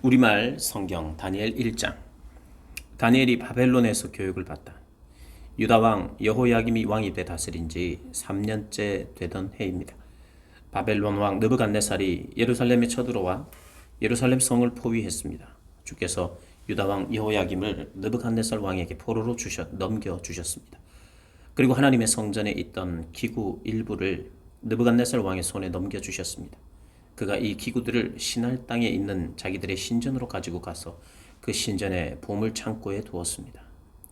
우리말 성경 다니엘 1장. 다니엘이 바벨론에서 교육을 받다. 유다왕 여호야김이 왕이 돼 다스린 지 3년째 되던 해입니다. 바벨론 왕 느부갓네살이 예루살렘에 쳐들어와 예루살렘 성을 포위했습니다. 주께서 유다왕 여호야김을 느부갓네살 왕에게 포로로 넘겨주셨습니다. 그리고 하나님의 성전에 있던 기구 일부를 느부갓네살 왕의 손에 넘겨주셨습니다. 그가 이 기구들을 시날 땅에 있는 자기들의 신전으로 가지고 가서 그 신전의 보물 창고에 두었습니다.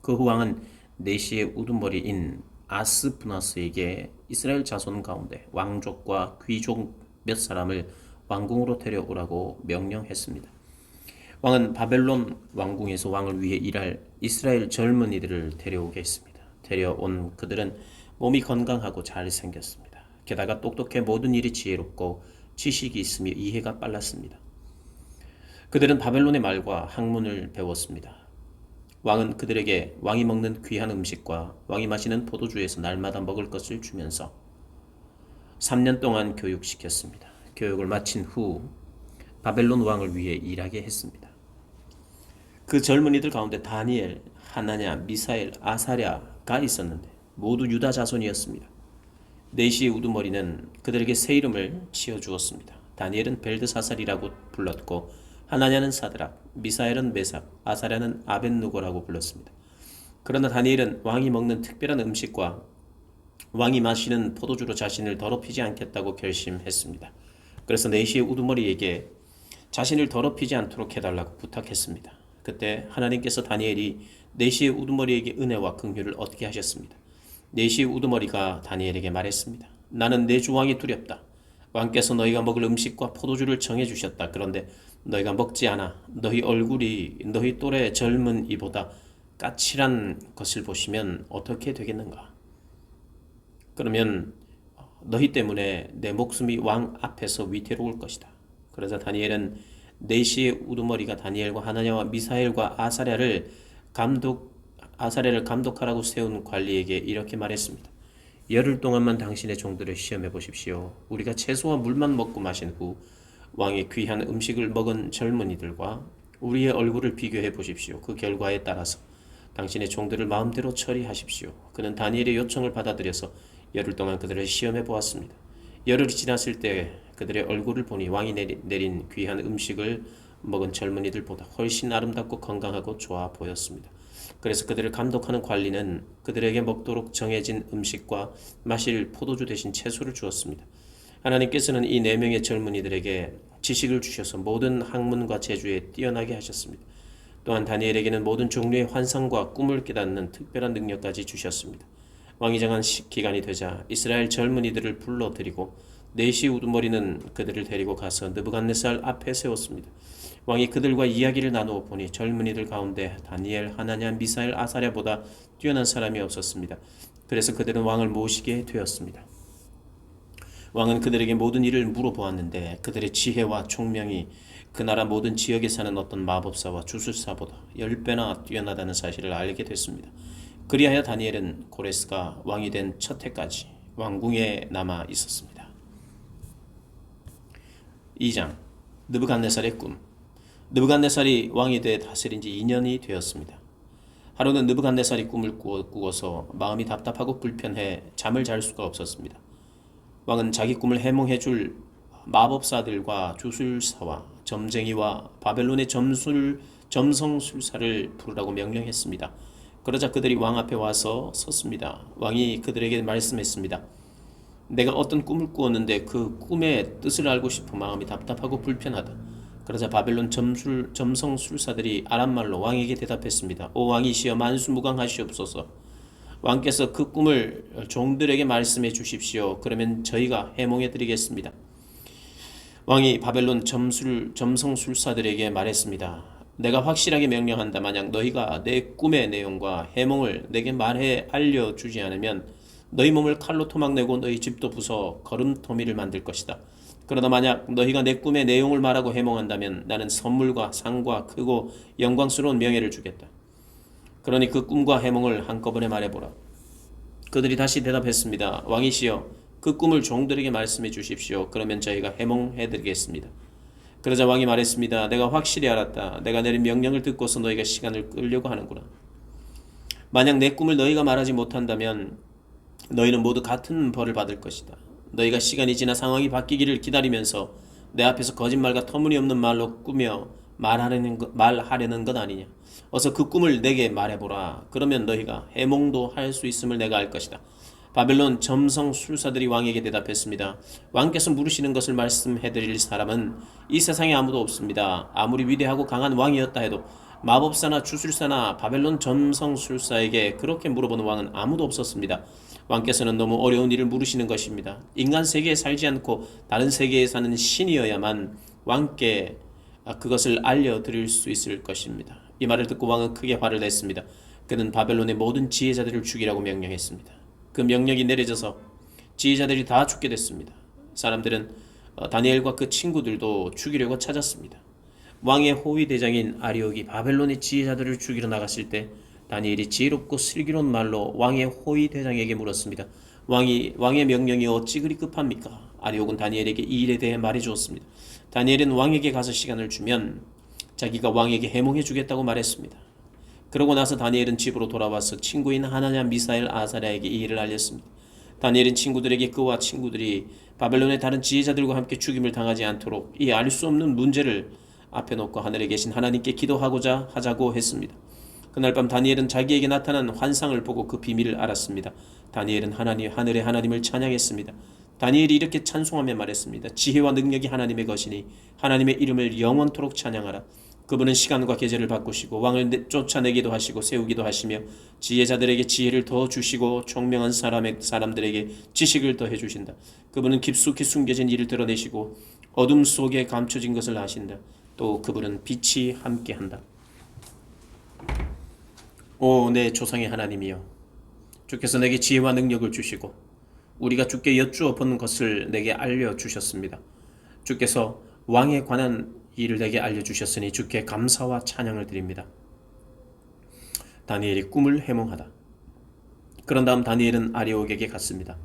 그 후 왕은 네시의 우두머리인 아스푸나스에게 이스라엘 자손 가운데 왕족과 귀족 몇 사람을 왕궁으로 데려오라고 명령했습니다. 왕은 바벨론 왕궁에서 왕을 위해 일할 이스라엘 젊은이들을 데려오게 했습니다. 데려온 그들은 몸이 건강하고 잘생겼습니다. 게다가 똑똑해 모든 일이 지혜롭고 지식이 있으며 이해가 빨랐습니다. 그들은 바벨론의 말과 학문을 배웠습니다. 왕은 그들에게 왕이 먹는 귀한 음식과 왕이 마시는 포도주에서 날마다 먹을 것을 주면서 3년 동안 교육시켰습니다. 교육을 마친 후 바벨론 왕을 위해 일하게 했습니다. 그 젊은이들 가운데 다니엘, 하나냐, 미사엘, 아사랴가 있었는데 모두 유다 자손이었습니다. 네시의 우두머리는 그들에게 새 이름을 지어주었습니다. 다니엘은 벨드사살이라고 불렀고 하나냐는 사드락, 미사엘은 메삭, 아사랴는 아벳누고라고 불렀습니다. 그러나 다니엘은 왕이 먹는 특별한 음식과 왕이 마시는 포도주로 자신을 더럽히지 않겠다고 결심했습니다. 그래서 네시의 우두머리에게 자신을 더럽히지 않도록 해달라고 부탁했습니다. 그때 하나님께서 다니엘이 네시의 우두머리에게 은혜와 긍휼을 얻게 하셨습니다. 네시의 우두머리가 다니엘에게 말했습니다. 나는 내 주왕이 두렵다. 왕께서 너희가 먹을 음식과 포도주를 정해주셨다. 그런데 너희가 먹지 않아. 너희 얼굴이 너희 또래 젊은 이보다 까칠한 것을 보시면 어떻게 되겠는가? 그러면 너희 때문에 내 목숨이 왕 앞에서 위태로울 것이다. 그러자 다니엘은 네시의 우두머리가 다니엘과 하나냐와 미사엘과 아사랴를 감독하라고 세운 관리에게 이렇게 말했습니다. 열흘 동안만 당신의 종들을 시험해 보십시오. 우리가 채소와 물만 먹고 마신 후 왕의 귀한 음식을 먹은 젊은이들과 우리의 얼굴을 비교해 보십시오. 그 결과에 따라서 당신의 종들을 마음대로 처리하십시오. 그는 다니엘의 요청을 받아들여서 열흘 동안 그들을 시험해 보았습니다. 열흘이 지났을 때 그들의 얼굴을 보니 왕이 내린 귀한 음식을 먹은 젊은이들보다 훨씬 아름답고 건강하고 좋아 보였습니다. 그래서 그들을 감독하는 관리는 그들에게 먹도록 정해진 음식과 마실 포도주 대신 채소를 주었습니다. 하나님께서는 이 4명의 젊은이들에게 지식을 주셔서 모든 학문과 재주에 뛰어나게 하셨습니다. 또한 다니엘에게는 모든 종류의 환상과 꿈을 깨닫는 특별한 능력까지 주셨습니다. 왕이 정한 기간이 되자 이스라엘 젊은이들을 불러들이고 네시 우두머리는 그들을 데리고 가서 느부갓네살 앞에 세웠습니다. 왕이 그들과 이야기를 나누어 보니 젊은이들 가운데 다니엘, 하나냐, 미사엘, 아사랴보다 뛰어난 사람이 없었습니다. 그래서 그들은 왕을 모시게 되었습니다. 왕은 그들에게 모든 일을 물어보았는데 그들의 지혜와 총명이 그 나라 모든 지역에 사는 어떤 마법사와 주술사보다 10배나 뛰어나다는 사실을 알게 됐습니다. 그리하여 다니엘은 고레스가 왕이 된 첫 해까지 왕궁에 남아 있었습니다. 2장 느부갓네살의 꿈. 느부갓네살이 왕이 돼 다스린 지 2년이 되었습니다. 하루는 느부갓네살이 꿈을 꾸어서 마음이 답답하고 불편해 잠을 잘 수가 없었습니다. 왕은 자기 꿈을 해몽해 줄 마법사들과 주술사와 점쟁이와 바벨론의 점성술사를 부르라고 명령했습니다. 그러자 그들이 왕 앞에 와서 섰습니다. 왕이 그들에게 말씀했습니다. 내가 어떤 꿈을 꾸었는데 그 꿈의 뜻을 알고 싶어 마음이 답답하고 불편하다. 그러자 바벨론 점성술사들이 아람말로 왕에게 대답했습니다. 오 왕이시여 만수무강하시옵소서. 왕께서 그 꿈을 종들에게 말씀해 주십시오. 그러면 저희가 해몽해 드리겠습니다. 왕이 바벨론 점성술사들에게 말했습니다. 내가 확실하게 명령한다. 만약 너희가 내 꿈의 내용과 해몽을 내게 말해 알려주지 않으면 너희 몸을 칼로 토막내고 너희 집도 부숴 거름토미를 만들 것이다. 그러나 만약 너희가 내 꿈의 내용을 말하고 해몽한다면 나는 선물과 상과 크고 영광스러운 명예를 주겠다. 그러니 그 꿈과 해몽을 한꺼번에 말해보라. 그들이 다시 대답했습니다. 왕이시여 그 꿈을 종들에게 말씀해 주십시오. 그러면 저희가 해몽해 드리겠습니다. 그러자 왕이 말했습니다. 내가 확실히 알았다. 내가 내린 명령을 듣고서 너희가 시간을 끌려고 하는구나. 만약 내 꿈을 너희가 말하지 못한다면 너희는 모두 같은 벌을 받을 것이다. 너희가 시간이 지나 상황이 바뀌기를 기다리면서 내 앞에서 거짓말과 터무니없는 말로 꾸며 말하려는 것 아니냐. 어서 그 꿈을 내게 말해보라. 그러면 너희가 해몽도 할 수 있음을 내가 알 것이다. 바벨론 점성술사들이 왕에게 대답했습니다. 왕께서 물으시는 것을 말씀해드릴 사람은 이 세상에 아무도 없습니다. 아무리 위대하고 강한 왕이었다 해도 마법사나 주술사나 바벨론 점성술사에게 그렇게 물어보는 왕은 아무도 없었습니다. 왕께서는 너무 어려운 일을 물으시는 것입니다. 인간 세계에 살지 않고 다른 세계에 사는 신이어야만 왕께 그것을 알려드릴 수 있을 것입니다. 이 말을 듣고 왕은 크게 화를 냈습니다. 그는 바벨론의 모든 지혜자들을 죽이라고 명령했습니다. 그 명령이 내려져서 지혜자들이 다 죽게 됐습니다. 사람들은 다니엘과 그 친구들도 죽이려고 찾았습니다. 왕의 호위 대장인 아리옥이 바벨론의 지혜자들을 죽이러 나갔을 때 다니엘이 지혜롭고 슬기로운 말로 왕의 호위 대장에게 물었습니다. 왕의 명령이 어찌 그리 급합니까? 아리옥은 다니엘에게 이 일에 대해 말해주었습니다. 다니엘은 왕에게 가서 시간을 주면 자기가 왕에게 해몽해 주겠다고 말했습니다. 그러고 나서 다니엘은 집으로 돌아와서 친구인 하나냐, 미사엘, 아사랴에게 이 일을 알렸습니다. 다니엘은 친구들에게 그와 친구들이 바벨론의 다른 지혜자들과 함께 죽임을 당하지 않도록 이 알 수 없는 문제를 앞에 놓고 하늘에 계신 하나님께 기도하고자 하자고 했습니다. 그날 밤 다니엘은 자기에게 나타난 환상을 보고 그 비밀을 알았습니다. 다니엘은 하늘의 하나님을 찬양했습니다. 다니엘이 이렇게 찬송하며 말했습니다. 지혜와 능력이 하나님의 것이니 하나님의 이름을 영원토록 찬양하라. 그분은 시간과 계절을 바꾸시고 왕을 쫓아내기도 하시고 세우기도 하시며 지혜자들에게 지혜를 더 주시고 총명한 사람들에게 지식을 더해 주신다. 그분은 깊숙이 숨겨진 일을 드러내시고 어둠 속에 감춰진 것을 아신다. 또 그분은 빛이 함께한다. 오, 내 조상의 하나님이여, 주께서 내게 지혜와 능력을 주시고 우리가 주께 여쭈어 본 것을 내게 알려주셨습니다. 주께서 왕에 관한 일을 내게 알려주셨으니 주께 감사와 찬양을 드립니다. 다니엘이 꿈을 해몽하다. 그런 다음 다니엘은 아리옥에게 갔습니다.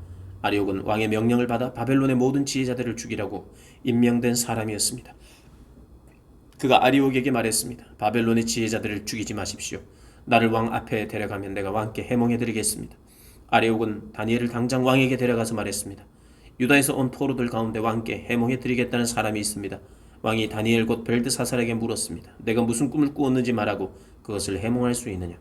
아리옥은 왕의 명령을 받아 바벨론의 모든 지혜자들을 죽이라고 임명된 사람이었습니다. 그가 아리옥에게 말했습니다. 바벨론의 지혜자들을 죽이지 마십시오. 나를 왕 앞에 데려가면 내가 왕께 해몽해드리겠습니다. 아리옥은 다니엘을 당장 왕에게 데려가서 말했습니다. 유다에서 온 포로들 가운데 왕께 해몽해드리겠다는 사람이 있습니다. 왕이 다니엘 곧 벨드사살에게 물었습니다. 내가 무슨 꿈을 꾸었는지 말하고 그것을 해몽할 수 있느냐?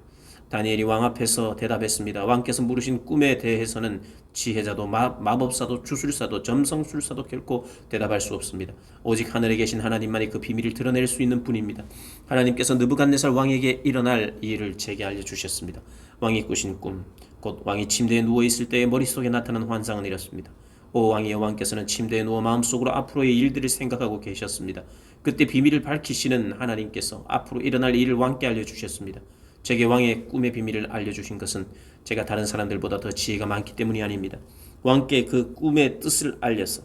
다니엘이 왕 앞에서 대답했습니다. 왕께서 물으신 꿈에 대해서는 지혜자도 마법사도 주술사도 점성술사도 결코 대답할 수 없습니다. 오직 하늘에 계신 하나님만이 그 비밀을 드러낼 수 있는 분입니다. 하나님께서 느부갓네살 왕에게 일어날 이 일을 제게 알려주셨습니다. 왕이 꾸신 꿈, 곧 왕이 침대에 누워있을 때의 머릿속에 나타난 환상은 이렇습니다. 오 왕이여, 왕께서는 침대에 누워 마음속으로 앞으로의 일들을 생각하고 계셨습니다. 그때 비밀을 밝히시는 하나님께서 앞으로 일어날 일을 왕께 알려주셨습니다. 제게 왕의 꿈의 비밀을 알려주신 것은 제가 다른 사람들보다 더 지혜가 많기 때문이 아닙니다. 왕께 그 꿈의 뜻을 알려서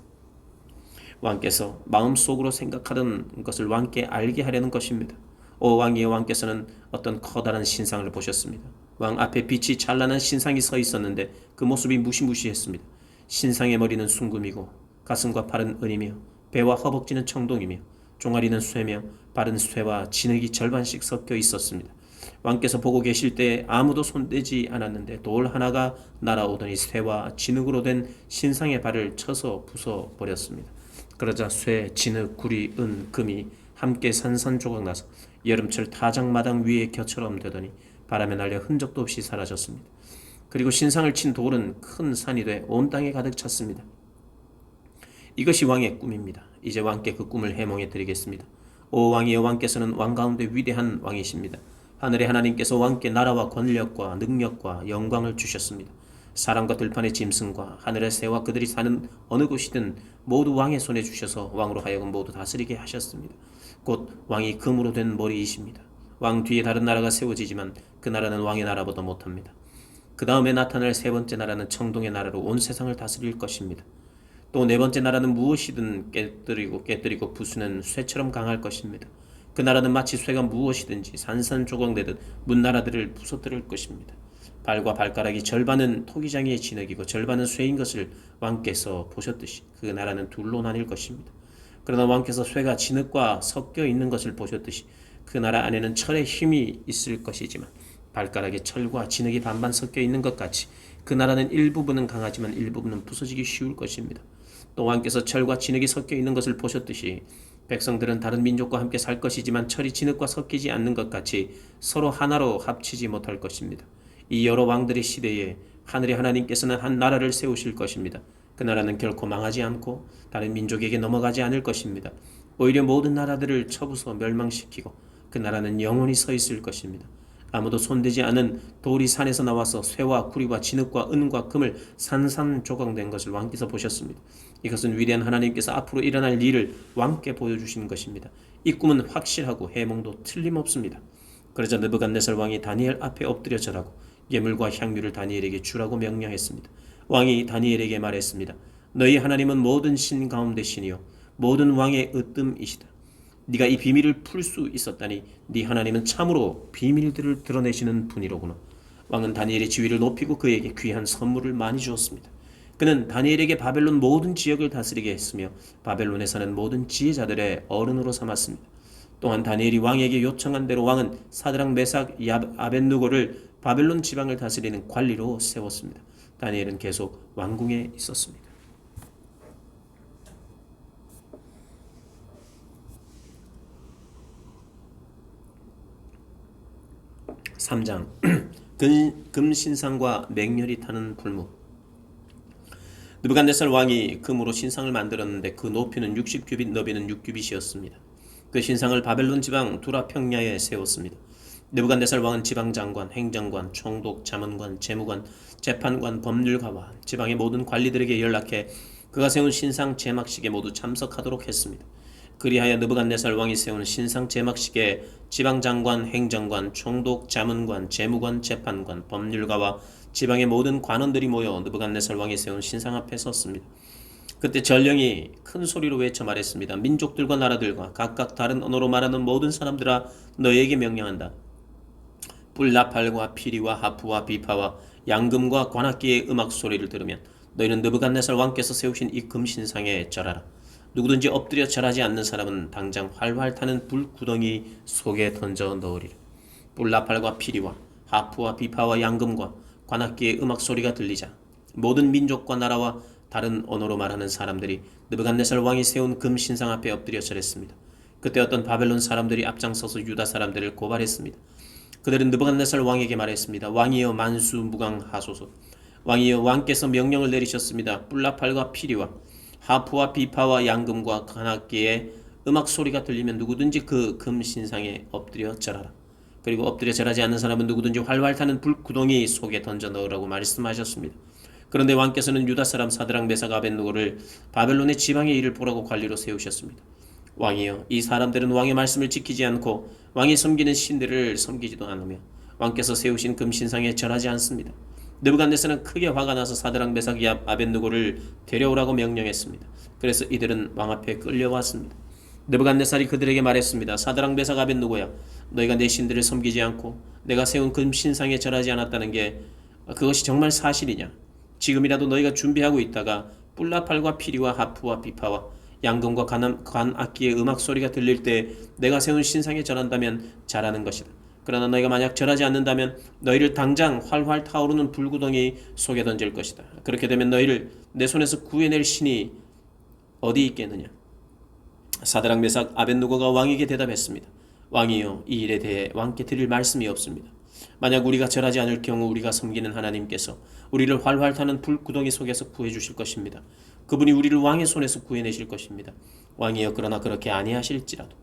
왕께서 마음속으로 생각하던 것을 왕께 알게 하려는 것입니다. 오 왕이여, 왕께서는 어떤 커다란 신상을 보셨습니다. 왕 앞에 빛이 찬란한 신상이 서 있었는데 그 모습이 무시무시했습니다. 신상의 머리는 숭금이고 가슴과 팔은 은이며 배와 허벅지는 청동이며 종아리는 쇠며 발은 쇠와 진흙이 절반씩 섞여 있었습니다. 왕께서 보고 계실 때 아무도 손대지 않았는데 돌 하나가 날아오더니 쇠와 진흙으로 된 신상의 발을 쳐서 부숴버렸습니다. 그러자 쇠, 진흙, 구리, 은, 금이 함께 산산조각 나서 여름철 타작마당 위에 겨처럼 되더니 바람에 날려 흔적도 없이 사라졌습니다. 그리고 신상을 친 돌은 큰 산이 돼 온 땅에 가득 찼습니다. 이것이 왕의 꿈입니다. 이제 왕께 그 꿈을 해몽해 드리겠습니다. 오 왕이여, 왕께서는 왕 가운데 위대한 왕이십니다. 하늘의 하나님께서 왕께 나라와 권력과 능력과 영광을 주셨습니다. 사람과 들판의 짐승과 하늘의 새와 그들이 사는 어느 곳이든 모두 왕의 손에 주셔서 왕으로 하여금 모두 다스리게 하셨습니다. 곧 왕이 금으로 된 머리이십니다. 왕 뒤에 다른 나라가 세워지지만 그 나라는 왕의 나라보다 못합니다. 그 다음에 나타날 세 번째 나라는 청동의 나라로 온 세상을 다스릴 것입니다. 또 네 번째 나라는 무엇이든 깨뜨리고 부수는 쇠처럼 강할 것입니다. 그 나라는 마치 쇠가 무엇이든지 산산조각내듯 문나라들을 부서뜨릴 것입니다. 발과 발가락이 절반은 토기장이의 진흙이고 절반은 쇠인 것을 왕께서 보셨듯이 그 나라는 둘로 나뉠 것입니다. 그러나 왕께서 쇠가 진흙과 섞여 있는 것을 보셨듯이 그 나라 안에는 철의 힘이 있을 것이지만 발가락에 철과 진흙이 반반 섞여 있는 것 같이 그 나라는 일부분은 강하지만 일부분은 부서지기 쉬울 것입니다. 또 왕께서 철과 진흙이 섞여 있는 것을 보셨듯이 백성들은 다른 민족과 함께 살 것이지만 철이 진흙과 섞이지 않는 것 같이 서로 하나로 합치지 못할 것입니다. 이 여러 왕들의 시대에 하늘의 하나님께서는 한 나라를 세우실 것입니다. 그 나라는 결코 망하지 않고 다른 민족에게 넘어가지 않을 것입니다. 오히려 모든 나라들을 쳐부숴 멸망시키고 그 나라는 영원히 서 있을 것입니다. 아무도 손대지 않은 돌이 산에서 나와서 쇠와 구리와 진흙과 은과 금을 산산조각낸 것을 왕께서 보셨습니다. 이것은 위대한 하나님께서 앞으로 일어날 일을 왕께 보여주신 것입니다. 이 꿈은 확실하고 해몽도 틀림없습니다. 그러자 느부갓네살 왕이 다니엘 앞에 엎드려 절하고 예물과 향유를 다니엘에게 주라고 명령했습니다. 왕이 다니엘에게 말했습니다. 너희 하나님은 모든 신 가운데 신이요 모든 왕의 으뜸이시다. 네가 이 비밀을 풀 수 있었다니 네 하나님은 참으로 비밀들을 드러내시는 분이로구나. 왕은 다니엘의 지위를 높이고 그에게 귀한 선물을 많이 주었습니다. 그는 다니엘에게 바벨론 모든 지역을 다스리게 했으며 바벨론에 사는 모든 지혜자들의 어른으로 삼았습니다. 또한 다니엘이 왕에게 요청한 대로 왕은 사드락 메삭 아벳느고를 바벨론 지방을 다스리는 관리로 세웠습니다. 다니엘은 계속 왕궁에 있었습니다. 3장 금신상과 맹렬히 타는 불무. 느부갓네살 왕이 금으로 신상을 만들었는데 그 높이는 60규빗, 너비는 6규빗이었습니다. 그 신상을 바벨론 지방 두라 평야에 세웠습니다. 느부갓네살 왕은 지방장관, 행정관, 총독, 자문관, 재무관, 재판관, 법률가와 지방의 모든 관리들에게 연락해 그가 세운 신상 제막식에 모두 참석하도록 했습니다. 그리하여 느부갓네살 왕이 세운 신상 제막식에 지방장관, 행정관, 총독, 자문관, 재무관, 재판관, 법률가와 지방의 모든 관원들이 모여 느부갓네살 왕이 세운 신상 앞에 섰습니다. 그때 전령이 큰 소리로 외쳐 말했습니다. 민족들과 나라들과 각각 다른 언어로 말하는 모든 사람들아, 너희에게 명령한다. 뿔나팔과 피리와 하프와 비파와 양금과 관악기의 음악 소리를 들으면 너희는 느부갓네살 왕께서 세우신 이 금신상에 절하라. 누구든지 엎드려 절하지 않는 사람은 당장 활활 타는 불구덩이 속에 던져 넣으리라. 뿔나팔과 피리와 하프와 비파와 양금과 관악기의 음악 소리가 들리자 모든 민족과 나라와 다른 언어로 말하는 사람들이 느부갓네살 왕이 세운 금신상 앞에 엎드려 절했습니다. 그때 어떤 바벨론 사람들이 앞장서서 유다 사람들을 고발했습니다. 그들은 느부갓네살 왕에게 말했습니다. 왕이여 만수무강하소서. 왕이여 왕께서 명령을 내리셨습니다. 뿔나팔과 피리와 하프와 비파와 양금과 관악기의 음악 소리가 들리면 누구든지 그 금신상에 엎드려 절하라. 그리고 엎드려 절하지 않는 사람은 누구든지 활활 타는 불구덩이 속에 던져 넣으라고 말씀하셨습니다. 그런데 왕께서는 유다 사람 사드락 메삭 아벳느고를 바벨론의 지방의 일을 보라고 관리로 세우셨습니다. 왕이여, 이 사람들은 왕의 말씀을 지키지 않고 왕이 섬기는 신들을 섬기지도 않으며 왕께서 세우신 금신상에 절하지 않습니다. 느부갓네살은 크게 화가 나서 사드락 메삭 아벳느고를 데려오라고 명령했습니다. 그래서 이들은 왕 앞에 끌려왔습니다. 느부갓네살이 그들에게 말했습니다. 사드락 메삭 아벳느고야, 너희가 내 신들을 섬기지 않고 내가 세운 금신상에 절하지 않았다는 게 그것이 정말 사실이냐? 지금이라도 너희가 준비하고 있다가 뿔나팔과 피리와 하프와 비파와 양금과 관악기의 음악 소리가 들릴 때 내가 세운 신상에 절한다면 잘하는 것이다. 그러나 너희가 만약 절하지 않는다면 너희를 당장 활활 타오르는 불구덩이 속에 던질 것이다. 그렇게 되면 너희를 내 손에서 구해낼 신이 어디 있겠느냐? 사드락 메삭 아벳느고가 왕에게 대답했습니다. 왕이여, 이 일에 대해 왕께 드릴 말씀이 없습니다. 만약 우리가 절하지 않을 경우 우리가 섬기는 하나님께서 우리를 활활 타는 불구덩이 속에서 구해주실 것입니다. 그분이 우리를 왕의 손에서 구해내실 것입니다. 왕이여, 그러나 그렇게 아니하실지라도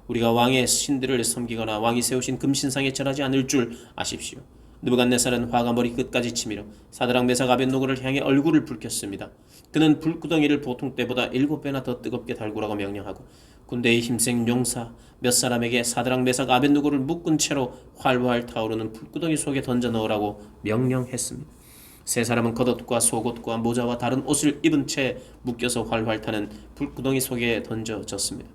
우리가 왕의 신들을 섬기거나 왕이 세우신 금신상에 절하지 않을 줄 아십시오. 느부갓네살은 화가 머리 끝까지 치밀어 사드락 메삭 아벳느고를 향해 얼굴을 붉혔습니다. 그는 불구덩이를 보통 때보다 7배나 더 뜨겁게 달구라고 명령하고 군대의 힘센 용사 몇 사람에게 사드락 메삭 아벳느고를 묶은 채로 활활 타오르는 불구덩이 속에 던져 넣으라고 명령했습니다. 세 사람은 겉옷과 속옷과 모자와 다른 옷을 입은 채 묶여서 활활 타는 불구덩이 속에 던져졌습니다.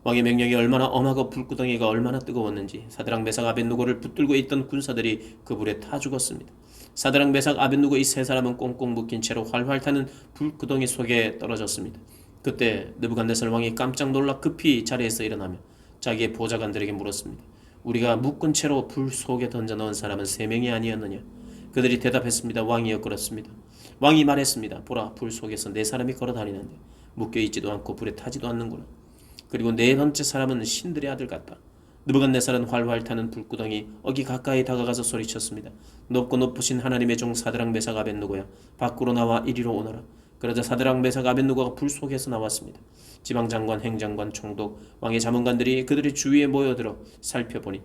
왕의 명령이 얼마나 엄하고 불구덩이가 얼마나 뜨거웠는지 사드락 메삭 아벳느고를 붙들고 있던 군사들이 그 불에 타 죽었습니다. 사드락 메삭 아벳느고 이 세 사람은 꽁꽁 묶인 채로 활활 타는 불구덩이 속에 떨어졌습니다. 그때 느부갓네살 왕이 깜짝 놀라 급히 자리에서 일어나며 자기의 보좌관들에게 물었습니다. 우리가 묶은 채로 불 속에 던져 넣은 사람은 3명이 아니었느냐? 그들이 대답했습니다. 왕이여 그렇습니다. 왕이 말했습니다. 보라, 불 속에서 4사람이 걸어 다니는데 묶여있지도 않고 불에 타지도 않는구나. 그리고 4번째 사람은 신들의 아들 같다. 느부갓네살은 활활 타는 불구덩이 어기 가까이 다가가서 소리쳤습니다. 높고 높으신 하나님의 종 사드락 메삭 아벳느고야, 밖으로 나와 이리로 오너라. 그러자 사드락 메삭 아벳느고가 불 속에서 나왔습니다. 지방장관, 행장관, 총독, 왕의 자문관들이 그들의 주위에 모여들어 살펴보니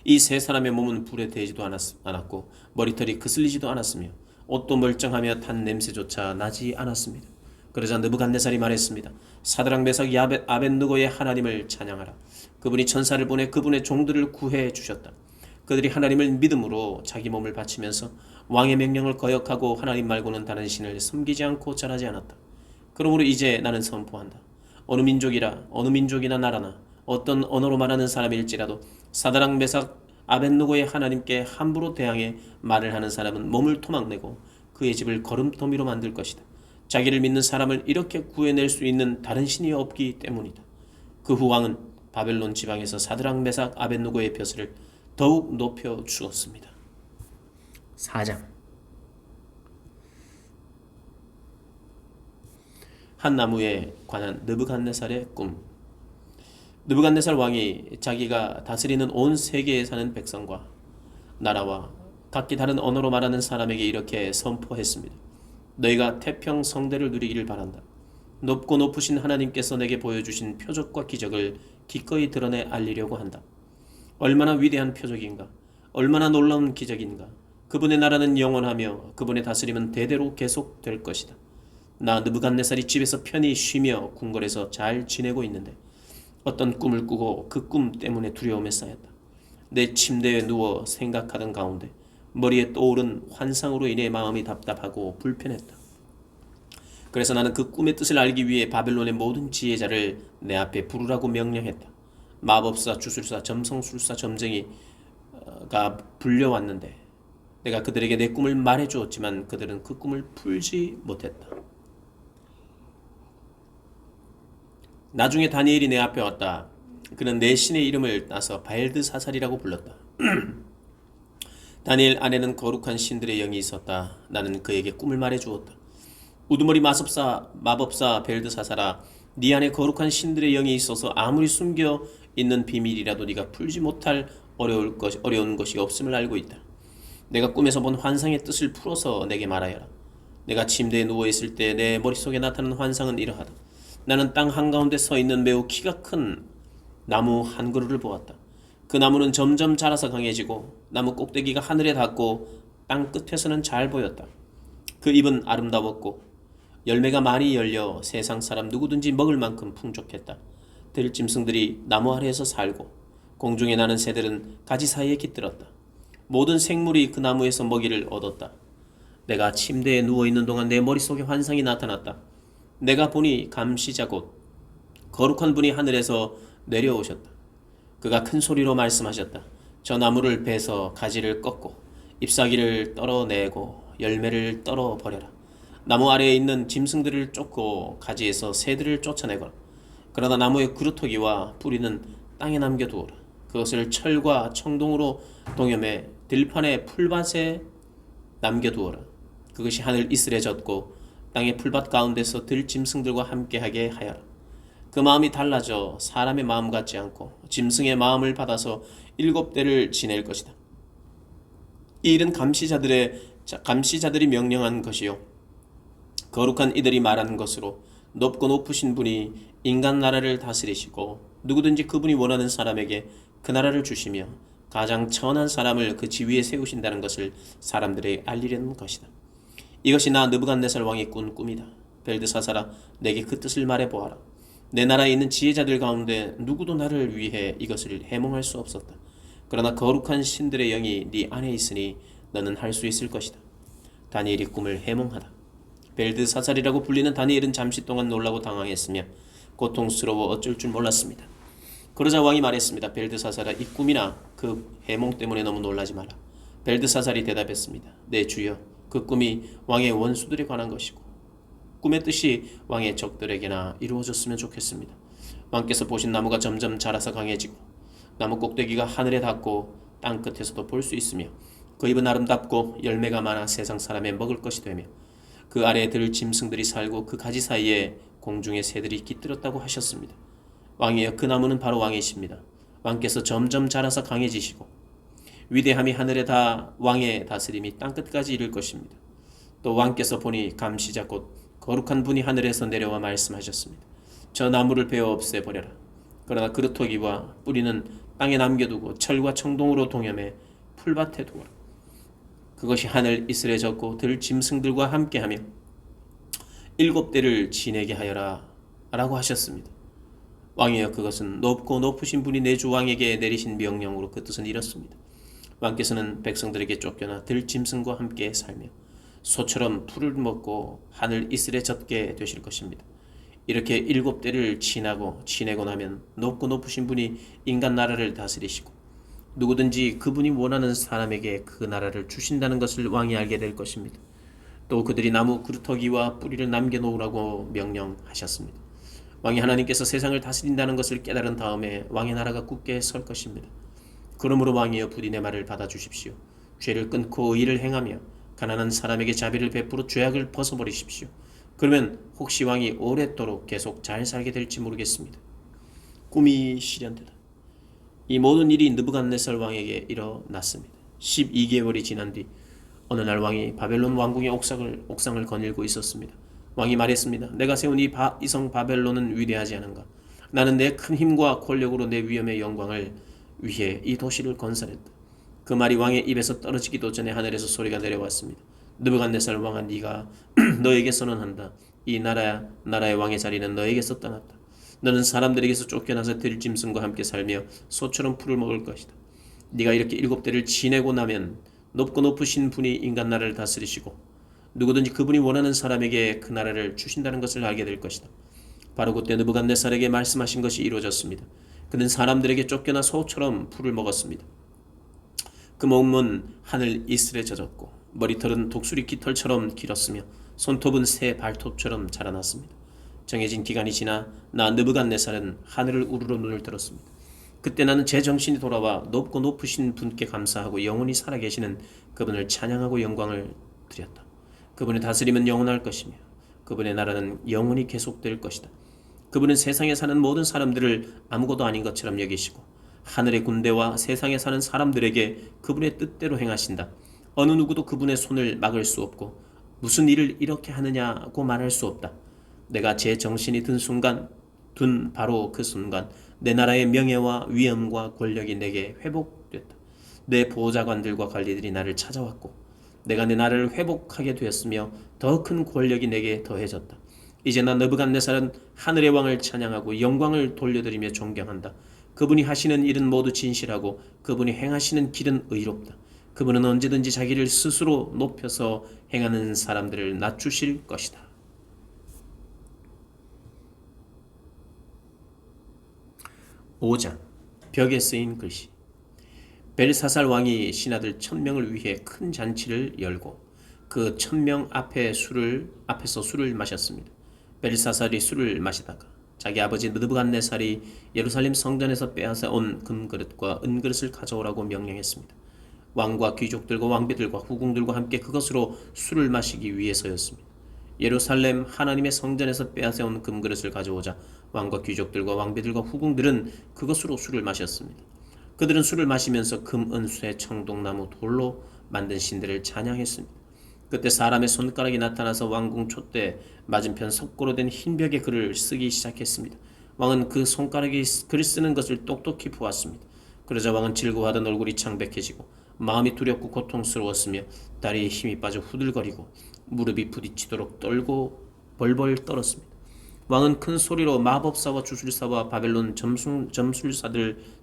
이 3사람의 몸은 불에 데지도 않았고 머리털이 그슬리지도 않았으며 옷도 멀쩡하며 탄 냄새조차 나지 않았습니다. 그러자 느부갓네살이 말했습니다. 사드락 메삭 아벳느고의 하나님을 찬양하라. 그분이 천사를 보내 그분의 종들을 구해 주셨다. 그들이 하나님을 믿음으로 자기 몸을 바치면서 왕의 명령을 거역하고 하나님 말고는 다른 신을 섬기지 않고 절하지 않았다. 그러므로 이제 나는 선포한다. 어느 민족이나 나라나 어떤 언어로 말하는 사람일지라도 사드락 메삭 아벳느고의 하나님께 함부로 대항해 말을 하는 사람은 몸을 토막내고 그의 집을 거름더미로 만들 것이다. 자기를 믿는 사람을 이렇게 구해낼 수 있는 다른 신이 없기 때문이다. 그 후 왕은 바벨론 지방에서 사드락 메삭 아벳느고의 벼슬을 더욱 높여 주었습니다. 4장. 한 나무에 관한 느부갓네살의 꿈. 느부갓네살 왕이 자기가 다스리는 온 세계에 사는 백성과 나라와 각기 다른 언어로 말하는 사람에게 이렇게 선포했습니다. 너희가 태평 성대를 누리기를 바란다. 높고 높으신 하나님께서 내게 보여주신 표적과 기적을 기꺼이 드러내 알리려고 한다. 얼마나 위대한 표적인가, 얼마나 놀라운 기적인가. 그분의 나라는 영원하며 그분의 다스림은 대대로 계속될 것이다. 나 느부갓네살이 집에서 편히 쉬며 궁궐에서 잘 지내고 있는데 어떤 꿈을 꾸고 그 꿈 때문에 두려움에 쌓였다. 내 침대에 누워 생각하던 가운데 머리에 떠오른 환상으로 인해 마음이 답답하고 불편했다. 그래서 나는 그 꿈의 뜻을 알기 위해 바벨론의 모든 지혜자를 내 앞에 부르라고 명령했다. 마법사, 주술사, 점성술사, 점쟁이가 불려왔는데 내가 그들에게 내 꿈을 말해주었지만 그들은 그 꿈을 풀지 못했다. 나중에 다니엘이 내 앞에 왔다. 그는 내 신의 이름을 따서 발드사살이라고 불렀다. 다니엘 안에는 거룩한 신들의 영이 있었다. 나는 그에게 꿈을 말해주었다. 우두머리 마법사 벨드사살아, 네 안에 거룩한 신들의 영이 있어서 아무리 숨겨 있는 비밀이라도 네가 풀지 못할 어려운 것이 없음을 알고 있다. 내가 꿈에서 본 환상의 뜻을 풀어서 내게 말하여라. 내가 침대에 누워있을 때 내 머릿속에 나타난 환상은 이러하다. 나는 땅 한가운데 서 있는 매우 키가 큰 나무 한 그루를 보았다. 그 나무는 점점 자라서 강해지고 나무 꼭대기가 하늘에 닿고 땅 끝에서는 잘 보였다. 그 잎은 아름다웠고 열매가 많이 열려 세상 사람 누구든지 먹을 만큼 풍족했다. 들짐승들이 나무 아래에서 살고 공중에 나는 새들은 가지 사이에 깃들었다. 모든 생물이 그 나무에서 먹이를 얻었다. 내가 침대에 누워있는 동안 내 머릿속에 환상이 나타났다. 내가 보니 감시자 곧 거룩한 분이 하늘에서 내려오셨다. 그가 큰 소리로 말씀하셨다. 저 나무를 베서 가지를 꺾고 잎사귀를 떨어내고 열매를 떨어버려라. 나무 아래에 있는 짐승들을 쫓고 가지에서 새들을 쫓아내거라. 그러나 나무의 그루터기와 뿌리는 땅에 남겨두어라. 그것을 철과 청동으로 동여매 들판의 풀밭에 남겨두어라. 그것이 하늘 이슬에 젖고 땅의 풀밭 가운데서 들짐승들과 함께하게 하여라. 그 마음이 달라져 사람의 마음 같지 않고 짐승의 마음을 받아서 7대를 지낼 것이다. 이 일은 감시자들이 명령한 것이요 거룩한 이들이 말하는 것으로 높고 높으신 분이 인간 나라를 다스리시고 누구든지 그분이 원하는 사람에게 그 나라를 주시며 가장 천한 사람을 그 지위에 세우신다는 것을 사람들에게 알리려는 것이다. 이것이 나 느부갓네살 왕이 꾼 꿈이다. 벨드사살아, 내게 그 뜻을 말해보아라. 내 나라에 있는 지혜자들 가운데 누구도 나를 위해 이것을 해몽할 수 없었다. 그러나 거룩한 신들의 영이 네 안에 있으니 너는 할 수 있을 것이다. 다니엘이 꿈을 해몽하다. 벨드사살이라고 불리는 다니엘은 잠시 동안 놀라고 당황했으며 고통스러워 어쩔 줄 몰랐습니다. 그러자 왕이 말했습니다. 벨드사살아, 이 꿈이나 그 해몽 때문에 너무 놀라지 마라. 벨드사살이 대답했습니다. 네 주여, 그 꿈이 왕의 원수들에 관한 것이고 꿈의 뜻이 왕의 적들에게나 이루어졌으면 좋겠습니다. 왕께서 보신 나무가 점점 자라서 강해지고 나무 꼭대기가 하늘에 닿고 땅 끝에서도 볼 수 있으며 그 잎은 아름답고 열매가 많아 세상 사람의 먹을 것이 되며 그 아래에 들 짐승들이 살고 그 가지 사이에 공중의 새들이 깃들었다고 하셨습니다. 왕이여, 그 나무는 바로 왕이십니다. 왕께서 점점 자라서 강해지시고 위대함이 하늘에 다 왕의 다스림이 땅끝까지 이를 것입니다. 또 왕께서 보니 감시자 곧 거룩한 분이 하늘에서 내려와 말씀하셨습니다. 저 나무를 베어 없애버려라. 그러나 그루터기와 뿌리는 땅에 남겨두고 철과 청동으로 동여매 풀밭에 두어라. 그것이 하늘 이슬에 젖고 들 짐승들과 함께하며 7대를 지내게 하여라 라고 하셨습니다. 왕이여, 그것은 높고 높으신 분이 내 주 왕에게 내리신 명령으로 그 뜻은 이렇습니다. 왕께서는 백성들에게 쫓겨나 들 짐승과 함께 살며 소처럼 풀을 먹고 하늘 이슬에 젖게 되실 것입니다. 이렇게 7대를 지내고 나면 높고 높으신 분이 인간 나라를 다스리시고 누구든지 그분이 원하는 사람에게 그 나라를 주신다는 것을 왕이 알게 될 것입니다. 또 그들이 나무 그루터기와 뿌리를 남겨놓으라고 명령하셨습니다. 왕이 하나님께서 세상을 다스린다는 것을 깨달은 다음에 왕의 나라가 굳게 설 것입니다. 그러므로 왕이여, 부디 내 말을 받아주십시오. 죄를 끊고 의를 행하며 가난한 사람에게 자비를 베풀어 죄악을 벗어버리십시오. 그러면 혹시 왕이 오랫도록 계속 잘 살게 될지 모르겠습니다. 꿈이 실현되다. 이 모든 일이 느부갓네살 왕에게 일어났습니다. 12개월이 지난 뒤 어느 날 왕이 바벨론 왕궁의 옥상을 거닐고 있었습니다. 왕이 말했습니다. 내가 세운 이 성 바벨론은 위대하지 않은가? 나는 내 큰 힘과 권력으로 내 위엄의 영광을 위해 이 도시를 건설했다. 그 말이 왕의 입에서 떨어지기도 전에 하늘에서 소리가 내려왔습니다. 느부갓네살 왕아, 네가 너에게 선언한다. 이 나라의 왕의 자리는 너에게서 떠났다. 너는 사람들에게서 쫓겨나서 들짐승과 함께 살며 소처럼 풀을 먹을 것이다. 네가 이렇게 7대를 지내고 나면 높고 높으신 분이 인간 나라를 다스리시고 누구든지 그분이 원하는 사람에게 그 나라를 주신다는 것을 알게 될 것이다. 바로 그때 느부갓네살에게 말씀하신 것이 이루어졌습니다. 그는 사람들에게 쫓겨나 소처럼 풀을 먹었습니다. 그 몸은 하늘 이슬에 젖었고 머리털은 독수리 깃털처럼 길었으며 손톱은 새 발톱처럼 자라났습니다. 정해진 기간이 지나 나 느부갓네살은 하늘을 우러러 눈을 들었습니다. 그때 나는 제 정신이 돌아와 높고 높으신 분께 감사하고 영원히 살아계시는 그분을 찬양하고 영광을 드렸다. 그분의 다스림은 영원할 것이며 그분의 나라는 영원히 계속될 것이다. 그분은 세상에 사는 모든 사람들을 아무것도 아닌 것처럼 여기시고 하늘의 군대와 세상에 사는 사람들에게 그분의 뜻대로 행하신다. 어느 누구도 그분의 손을 막을 수 없고 무슨 일을 이렇게 하느냐고 말할 수 없다. 내가 제 정신이 든 바로 그 순간 내 나라의 명예와 위엄과 권력이 내게 회복됐다. 내 보좌관들과 관리들이 나를 찾아왔고 내가 내 나라를 회복하게 되었으며 더 큰 권력이 내게 더해졌다. 이제 나 느부갓네살은 하늘의 왕을 찬양하고 영광을 돌려드리며 존경한다. 그분이 하시는 일은 모두 진실하고 그분이 행하시는 길은 의롭다. 그분은 언제든지 자기를 스스로 높여서 행하는 사람들을 낮추실 것이다. 5장 벽에 쓰인 글씨. 벨사살 왕이 신하들 1000명을 위해 큰 잔치를 열고 그 1000명 앞에서 술을 마셨습니다. 벨사살이 술을 마시다가 자기 아버지 느부갓네살이 예루살렘 성전에서 빼앗아 온 금그릇과 은그릇을 가져오라고 명령했습니다. 왕과 귀족들과 왕비들과 후궁들과 함께 그것으로 술을 마시기 위해서였습니다. 예루살렘 하나님의 성전에서 빼앗아 온 금그릇을 가져오자 왕과 귀족들과 왕비들과 후궁들은 그것으로 술을 마셨습니다. 그들은 술을 마시면서 금, 은, 쇠, 청동나무, 돌로 만든 신들을 찬양했습니다. 그때 사람의 손가락이 나타나서 왕궁 촛대 맞은편 석고로 된 흰 벽에 글을 쓰기 시작했습니다. 왕은 그 손가락이 글 쓰는 것을 똑똑히 보았습니다. 그러자 왕은 즐거워하던 얼굴이 창백해지고 마음이 두렵고 고통스러웠으며 다리에 힘이 빠져 후들거리고 무릎이 부딪히도록 떨고 벌벌 떨었습니다. 왕은 큰 소리로 마법사와 주술사와 바벨론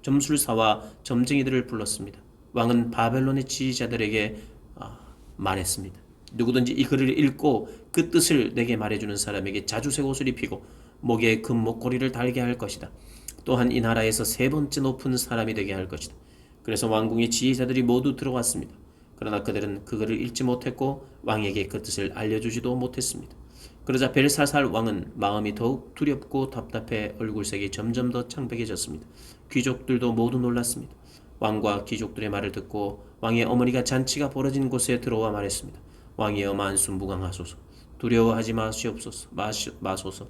점술사와 점쟁이들을 불렀습니다. 왕은 바벨론의 지휘자들에게 말했습니다. 누구든지 이 글을 읽고 그 뜻을 내게 말해주는 사람에게 자주색 옷을 입히고 목에 금 목걸이를 달게 할 것이다. 또한 이 나라에서 3번째 높은 사람이 되게 할 것이다. 그래서 왕궁의 지휘자들이 모두 들어왔습니다. 그러나 그들은 그 글을 읽지 못했고 왕에게 그 뜻을 알려주지도 못했습니다. 그러자 벨사살 왕은 마음이 더욱 두렵고 답답해 얼굴색이 점점 더 창백해졌습니다. 귀족들도 모두 놀랐습니다. 왕과 귀족들의 말을 듣고 왕의 어머니가 잔치가 벌어진 곳에 들어와 말했습니다. 왕이여 만순무강하소서. 두려워하지 마소서.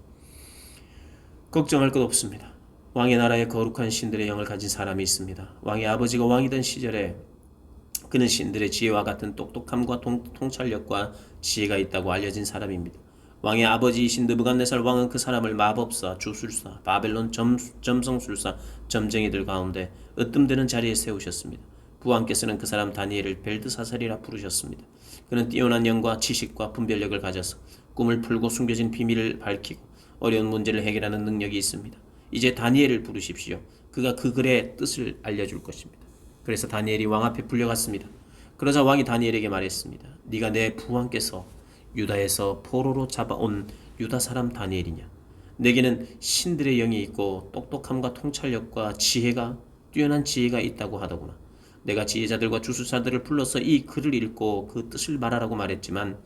걱정할 것 없습니다. 왕의 나라에 거룩한 신들의 영을 가진 사람이 있습니다. 왕의 아버지가 왕이던 시절에 그는 신들의 지혜와 같은 똑똑함과 통찰력과 지혜가 있다고 알려진 사람입니다. 왕의 아버지이신 느부갓네살 왕은 그 사람을 마법사, 주술사, 바벨론 점성술사, 점쟁이들 가운데 으뜸되는 자리에 세우셨습니다. 부왕께서는 그 사람 다니엘을 벨드사살이라 부르셨습니다. 그는 뛰어난 영과 지식과 분별력을 가져서 꿈을 풀고 숨겨진 비밀을 밝히고 어려운 문제를 해결하는 능력이 있습니다. 이제 다니엘을 부르십시오. 그가 그 글의 뜻을 알려줄 것입니다. 그래서 다니엘이 왕 앞에 불려갔습니다. 그러자 왕이 다니엘에게 말했습니다. 네가 내 부왕께서 유다에서 포로로 잡아온 유다 사람 다니엘이냐? 내게는 신들의 영이 있고 똑똑함과 통찰력과 뛰어난 지혜가 있다고 하더구나. 내가 지혜자들과 주술사들을 불러서 이 글을 읽고 그 뜻을 말하라고 말했지만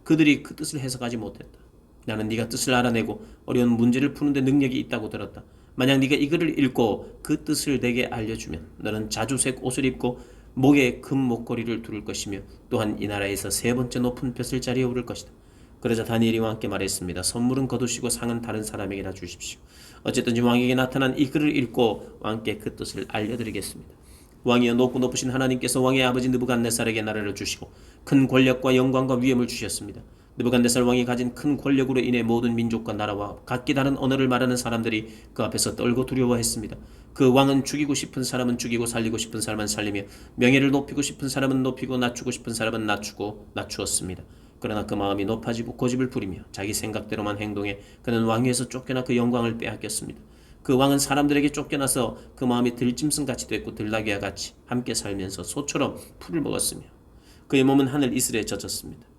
그들이 그 뜻을 해석하지 못했다. 나는 네가 뜻을 알아내고 어려운 문제를 푸는 데 능력이 있다고 들었다. 만약 네가 이 글을 읽고 그 뜻을 내게 알려주면 너는 자주색 옷을 입고 목에 금 목걸이를 두를 것이며 또한 이 나라에서 세 번째 높은 벼슬 자리에 오를 것이다. 그러자 다니엘이 왕께 말했습니다. 선물은 거두시고 상은 다른 사람에게나 주십시오. 어쨌든지 왕에게 나타난 이 글을 읽고 왕께 그 뜻을 알려드리겠습니다. 왕이여 높고 높으신 하나님께서 왕의 아버지 느부갓네살에게 나라를 주시고 큰 권력과 영광과 위엄을 주셨습니다. 느부갓네살 왕이 가진 큰 권력으로 인해 모든 민족과 나라와 각기 다른 언어를 말하는 사람들이 그 앞에서 떨고 두려워했습니다. 그 왕은 죽이고 싶은 사람은 죽이고 살리고 싶은 사람은 살리며 명예를 높이고 싶은 사람은 높이고 낮추고 싶은 사람은 낮추었습니다. 그러나 그 마음이 높아지고 고집을 부리며 자기 생각대로만 행동해 그는 왕위에서 쫓겨나 그 영광을 빼앗겼습니다. 그 왕은 사람들에게 쫓겨나서 그 마음이 들짐승같이 됐고 들나귀와 같이 함께 살면서 소처럼 풀을 먹었으며 그의 몸은 하늘 이슬에 젖었습니다.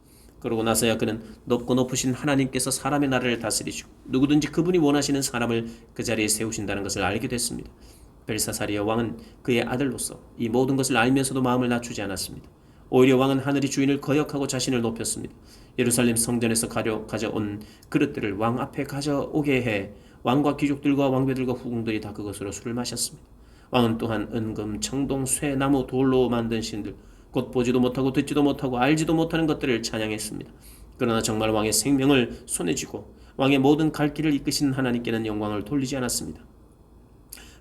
그러고 나서야 그는 높고 높으신 하나님께서 사람의 나라를 다스리시고 누구든지 그분이 원하시는 사람을 그 자리에 세우신다는 것을 알게 됐습니다. 벨사살이여 왕은 그의 아들로서 이 모든 것을 알면서도 마음을 낮추지 않았습니다. 오히려 왕은 하늘의 주인을 거역하고 자신을 높였습니다. 예루살렘 성전에서 가져온 그릇들을 왕 앞에 가져오게 해 왕과 귀족들과 왕배들과 후궁들이 다 그것으로 술을 마셨습니다. 왕은 또한 은금, 청동, 쇠, 나무, 돌로 만든 신들 곧 보지도 못하고 듣지도 못하고 알지도 못하는 것들을 찬양했습니다. 그러나 정말 왕의 생명을 손에 쥐고 왕의 모든 갈 길을 이끄시는 하나님께는 영광을 돌리지 않았습니다.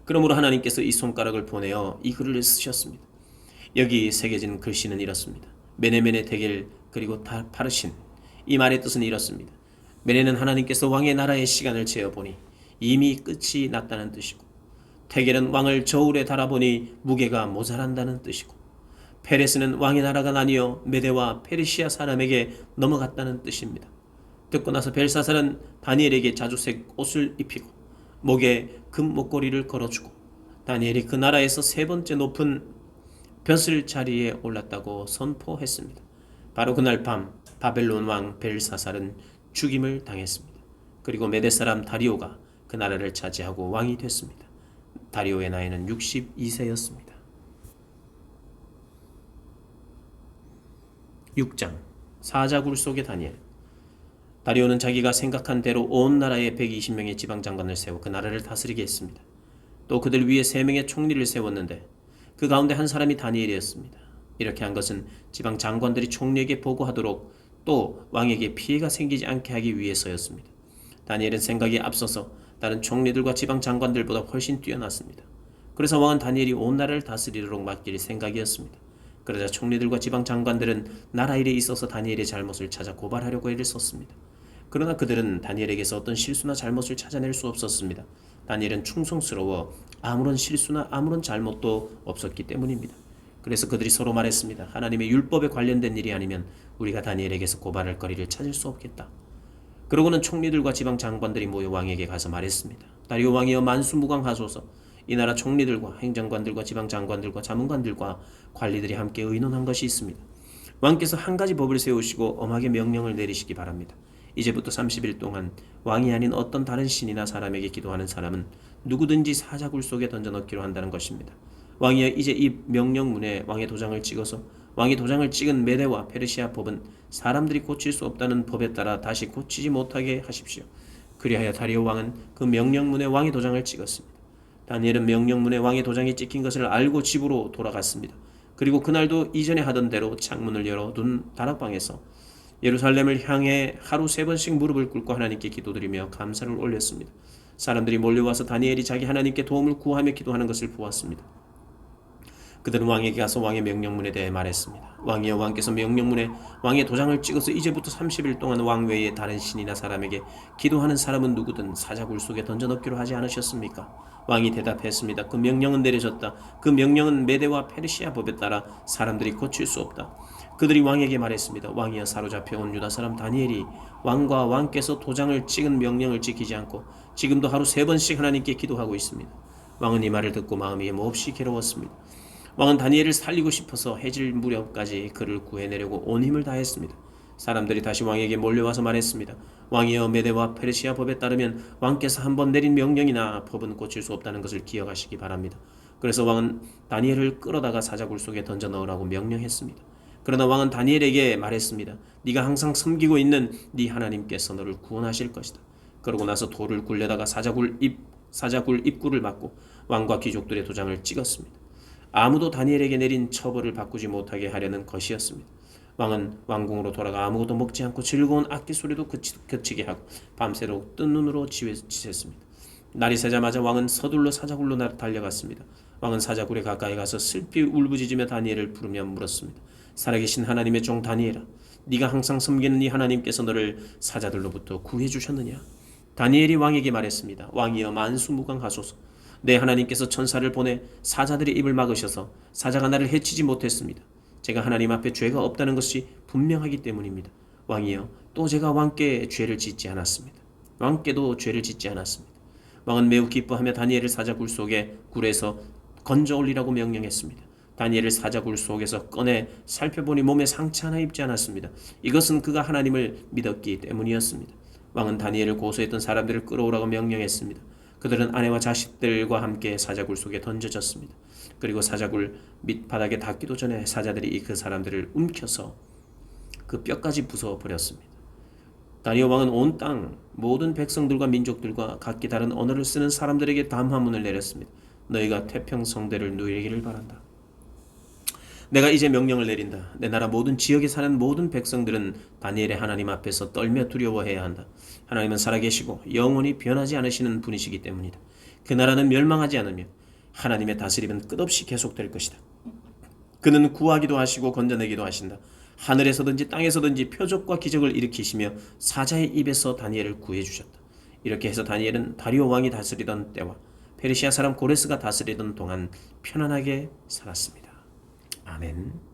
그러므로 하나님께서 이 손가락을 보내어 이 글을 쓰셨습니다. 여기 새겨진 글씨는 이렇습니다. 메네메네 데겔 그리고 파르신. 이 말의 뜻은 이렇습니다. 메네는 하나님께서 왕의 나라의 시간을 재어보니 이미 끝이 났다는 뜻이고, 테겔은 왕을 저울에 달아보니 무게가 모자란다는 뜻이고, 페레스는 왕의 나라가 나뉘어 메데와 페르시아 사람에게 넘어갔다는 뜻입니다. 듣고 나서 벨사살은 다니엘에게 자주색 옷을 입히고 목에 금 목걸이를 걸어주고 다니엘이 그 나라에서 세 번째 높은 벼슬 자리에 올랐다고 선포했습니다. 바로 그날 밤 바벨론 왕 벨사살은 죽임을 당했습니다. 그리고 메데 사람 다리오가 그 나라를 차지하고 왕이 됐습니다. 다리오의 나이는 62세였습니다. 6장 사자굴 속의 다니엘. 다리오는 자기가 생각한 대로 온 나라에 120명의 지방장관을 세워 그 나라를 다스리게 했습니다. 또 그들 위에 3명의 총리를 세웠는데 그 가운데 한 사람이 다니엘이었습니다. 이렇게 한 것은 지방장관들이 총리에게 보고하도록 또 왕에게 피해가 생기지 않게 하기 위해서였습니다. 다니엘은 생각이 앞서서 다른 총리들과 지방장관들보다 훨씬 뛰어났습니다. 그래서 왕은 다니엘이 온 나라를 다스리도록 맡길 생각이었습니다. 그러자 총리들과 지방장관들은 나라 일에 있어서 다니엘의 잘못을 찾아 고발하려고 애를 썼습니다. 그러나 그들은 다니엘에게서 어떤 실수나 잘못을 찾아낼 수 없었습니다. 다니엘은 충성스러워 아무런 실수나 아무런 잘못도 없었기 때문입니다. 그래서 그들이 서로 말했습니다. 하나님의 율법에 관련된 일이 아니면 우리가 다니엘에게서 고발할 거리를 찾을 수 없겠다. 그러고는 총리들과 지방장관들이 모여 왕에게 가서 말했습니다. 다리오 왕이여 만수무강하소서. 이 나라 총리들과 행정관들과 지방장관들과 자문관들과 관리들이 함께 의논한 것이 있습니다. 왕께서 한 가지 법을 세우시고 엄하게 명령을 내리시기 바랍니다. 이제부터 30일 동안 왕이 아닌 어떤 다른 신이나 사람에게 기도하는 사람은 누구든지 사자굴 속에 던져넣기로 한다는 것입니다. 왕이여 이제 이 명령문에 왕의 도장을 찍어서 왕이 도장을 찍은 메대와 페르시아 법은 사람들이 고칠 수 없다는 법에 따라 다시 고치지 못하게 하십시오. 그리하여 다리오 왕은 그 명령문에 왕의 도장을 찍었습니다. 다니엘은 명령문에 왕의 도장이 찍힌 것을 알고 집으로 돌아갔습니다. 그리고 그날도 이전에 하던 대로 창문을 열어둔 다락방에서 예루살렘을 향해 하루 3번씩 무릎을 꿇고 하나님께 기도드리며 감사를 올렸습니다. 사람들이 몰려와서 다니엘이 자기 하나님께 도움을 구하며 기도하는 것을 보았습니다. 그들은 왕에게 가서 왕의 명령문에 대해 말했습니다. 왕이여, 왕께서 명령문에 왕의 도장을 찍어서 이제부터 30일 동안 왕 외에 다른 신이나 사람에게 기도하는 사람은 누구든 사자굴 속에 던져넣기로 하지 않으셨습니까? 왕이 대답했습니다. 그 명령은 내려졌다. 그 명령은 메대와 페르시아 법에 따라 사람들이 고칠 수 없다. 그들이 왕에게 말했습니다. 왕이여, 사로잡혀온 유다 사람 다니엘이 왕과 왕께서 도장을 찍은 명령을 지키지 않고 지금도 하루 3번씩 하나님께 기도하고 있습니다. 왕은 이 말을 듣고 마음이 몹시 괴로웠습니다. 왕은 다니엘을 살리고 싶어서 해질 무렵까지 그를 구해내려고 온 힘을 다했습니다. 사람들이 다시 왕에게 몰려와서 말했습니다. 왕이여, 메대와 페르시아 법에 따르면 왕께서 한번 내린 명령이나 법은 고칠 수 없다는 것을 기억하시기 바랍니다. 그래서 왕은 다니엘을 끌어다가 사자굴 속에 던져 넣으라고 명령했습니다. 그러나 왕은 다니엘에게 말했습니다. 네가 항상 섬기고 있는 네 하나님께서 너를 구원하실 것이다. 그러고 나서 돌을 굴려다가 사자굴 입구를 막고 왕과 귀족들의 도장을 찍었습니다. 아무도 다니엘에게 내린 처벌을 바꾸지 못하게 하려는 것이었습니다. 왕은 왕궁으로 돌아가 아무것도 먹지 않고 즐거운 악기 소리도 그치게 하고 밤새도록 뜬 눈으로 지냈습니다. 날이 새자마자 왕은 서둘러 사자굴로 달려갔습니다. 왕은 사자굴에 가까이 가서 슬피 울부짖으며 다니엘을 부르며 물었습니다. 살아계신 하나님의 종 다니엘아, 네가 항상 섬기는 이 하나님께서 너를 사자들로부터 구해주셨느냐? 다니엘이 왕에게 말했습니다. 왕이여, 만수무강하소서. 내 하나님께서 천사를 보내 사자들의 입을 막으셔서 사자가 나를 해치지 못했습니다. 제가 하나님 앞에 죄가 없다는 것이 분명하기 때문입니다. 왕이여, 또 제가 왕께도 죄를 짓지 않았습니다. 왕은 매우 기뻐하며 다니엘을 사자굴 속에 굴에서 건져 올리라고 명령했습니다. 다니엘을 사자굴 속에서 꺼내 살펴보니 몸에 상처 하나 입지 않았습니다. 이것은 그가 하나님을 믿었기 때문이었습니다. 왕은 다니엘을 고소했던 사람들을 끌어오라고 명령했습니다. 그들은 아내와 자식들과 함께 사자굴 속에 던져졌습니다. 그리고 사자굴 밑바닥에 닿기도 전에 사자들이 그 사람들을 움켜서 그 뼈까지 부숴버렸습니다. 다리오 왕은 온 땅 모든 백성들과 민족들과 각기 다른 언어를 쓰는 사람들에게 담화문을 내렸습니다. 너희가 태평성대를 누리기를 바란다. 내가 이제 명령을 내린다. 내 나라 모든 지역에 사는 모든 백성들은 다니엘의 하나님 앞에서 떨며 두려워해야 한다. 하나님은 살아계시고 영원히 변하지 않으시는 분이시기 때문이다. 그 나라는 멸망하지 않으며 하나님의 다스림은 끝없이 계속될 것이다. 그는 구하기도 하시고 건져내기도 하신다. 하늘에서든지 땅에서든지 표적과 기적을 일으키시며 사자의 입에서 다니엘을 구해주셨다. 이렇게 해서 다니엘은 다리오 왕이 다스리던 때와 페르시아 사람 고레스가 다스리던 동안 편안하게 살았습니다. 아멘.